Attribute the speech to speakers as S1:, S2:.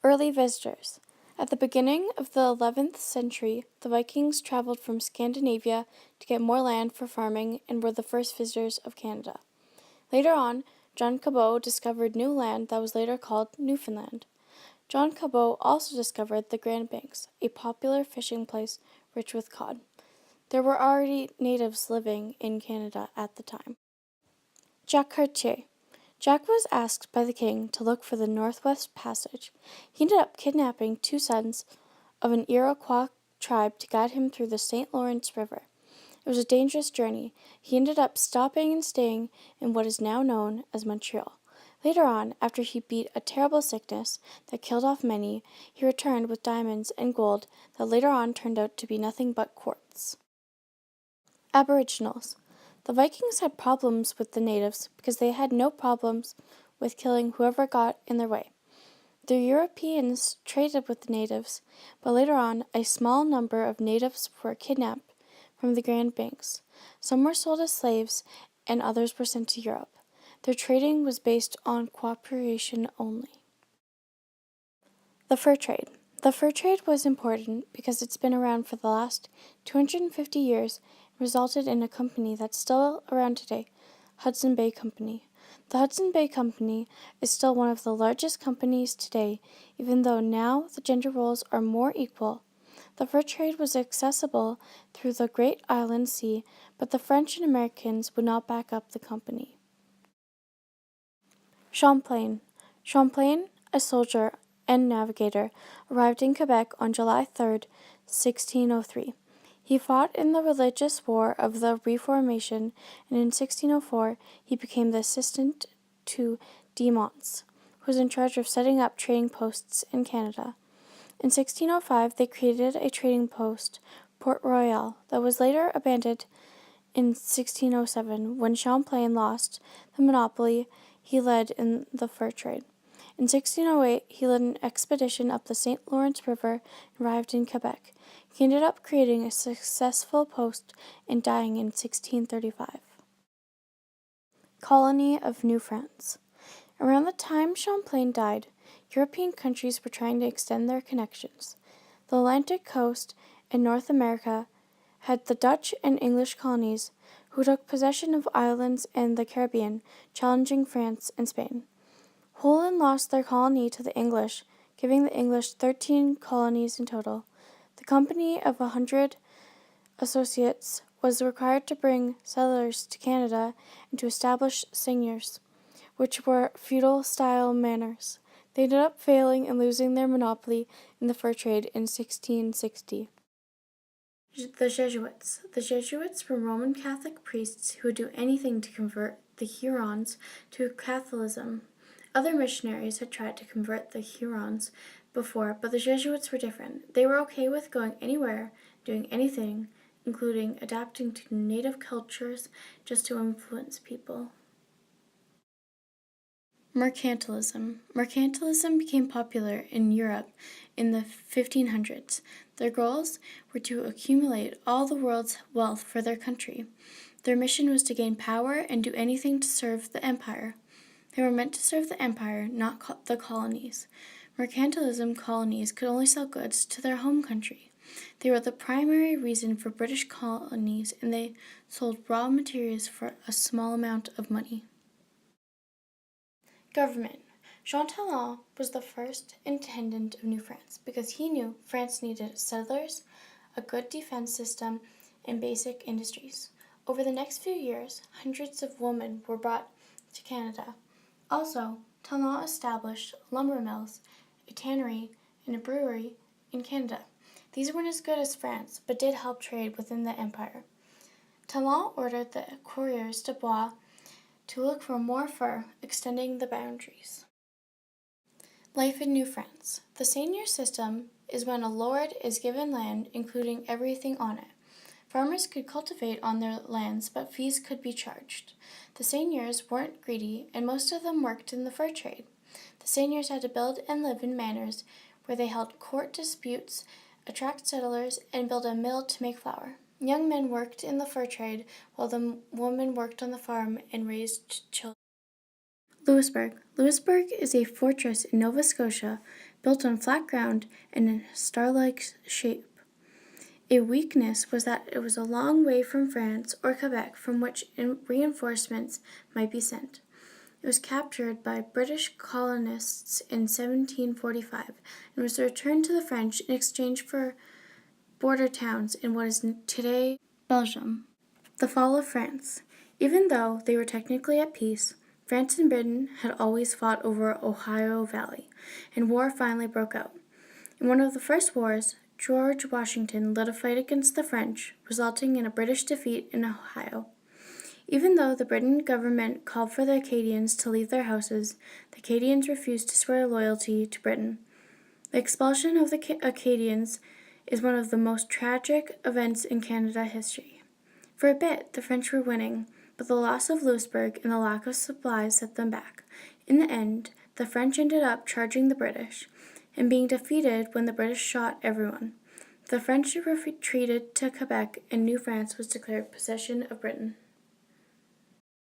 S1: Early visitors. At the beginning of the 11th century, the Vikings traveled from Scandinavia to get more land for farming and were the first visitors of Canada. Later on, John Cabot discovered new land that was later called Newfoundland. John Cabot also discovered the Grand Banks, a popular fishing place rich with cod. There were already natives living in Canada at the time. Jacques Cartier. Jack was asked by the king to look for the Northwest Passage. He ended up kidnapping two sons of an Iroquois tribe to guide him through the St. Lawrence River. It was a dangerous journey. He ended up stopping and staying in what is now known as Montreal. Later on, after he beat a terrible sickness that killed off many, he returned with diamonds and gold that later on turned out to be nothing but quartz. Aboriginals. The Vikings had problems with the natives because they had no problems with killing whoever got in their way. The Europeans traded with the natives, but later on a small number of natives were kidnapped from the Grand Banks. Some were sold as slaves and others were sent to Europe. Their trading was based on cooperation only. The fur trade. The fur trade was important because it's been around for the last 250 years and resulted in a company that's still around today, Hudson Bay Company. The Hudson Bay Company is still one of the largest companies today, even though now the gender roles are more equal. The fur trade was accessible through the Great Island Sea, but the French and Americans would not back up the company. Champlain. Champlain, a soldier and navigator, arrived in Quebec on July 3, 1603. He fought in the religious war of the Reformation, and in 1604 he became the assistant to de Monts, who was in charge of setting up trading posts in Canada. In 1605 they created a trading post, Port Royal, that was later abandoned in 1607 when Champlain lost the monopoly he led in the fur trade. In 1608, he led an expedition up the St. Lawrence River and arrived in Quebec. He ended up creating a successful post and dying in 1635. Colony of New France. Around the time Champlain died, European countries were trying to extend their connections. The Atlantic coast and North America had the Dutch and English colonies, who took possession of islands in the Caribbean, challenging France and Spain. Holland lost their colony to the English, giving the English 13 colonies in total. The company of 100 associates was required to bring settlers to Canada and to establish seigneurs, which were feudal-style manors. They ended up failing and losing their monopoly in the fur trade in 1660. The Jesuits. The Jesuits were Roman Catholic priests who would do anything to convert the Hurons to Catholicism. Other missionaries had tried to convert the Hurons before, but the Jesuits were different. They were okay with going anywhere, doing anything, including adapting to native cultures just to influence people. Mercantilism. Mercantilism became popular in Europe in the 1500s. Their goals were to accumulate all the world's wealth for their country. Their mission was to gain power and do anything to serve the empire. They were meant to serve the empire, not the colonies. Mercantilism colonies could only sell goods to their home country. They were the primary reason for British colonies, and they sold raw materials for a small amount of money. Government. Jean Talon was the first intendant of New France because he knew France needed settlers, a good defense system, and basic industries. Over the next few years, hundreds of women were brought to Canada. Also, Talon established lumber mills, a tannery, and a brewery in Canada. These weren't as good as France, but did help trade within the empire. Talon ordered the coureurs de bois to look for more fur, extending the boundaries. Life in New France. The seigneur system is when a lord is given land, including everything on it. Farmers could cultivate on their lands, but fees could be charged. The seigneurs weren't greedy, and most of them worked in the fur trade. The seigneurs had to build and live in manors where they held court disputes, attract settlers, and build a mill to make flour. Young men worked in the fur trade while the women worked on the farm and raised children. Louisbourg. Louisbourg is a fortress in Nova Scotia built on flat ground and in a star-like shape. A weakness was that it was a long way from France or Quebec from which reinforcements might be sent. It was captured by British colonists in 1745 and was returned to the French in exchange for border towns in what is today Belgium. The fall of France. Even though they were technically at peace, France and Britain had always fought over Ohio Valley, and war finally broke out. In one of the first wars, George Washington led a fight against the French, resulting in a British defeat in Ohio. Even though the Britain government called for the Acadians to leave their houses, the Acadians refused to swear loyalty to Britain. The expulsion of the Acadians is one of the most tragic events in Canada history. For a bit, the French were winning, but the loss of Louisbourg and the lack of supplies set them back. In the end, the French ended up charging the British and being defeated when the British shot everyone. The French retreated to Quebec, and New France was declared possession of Britain.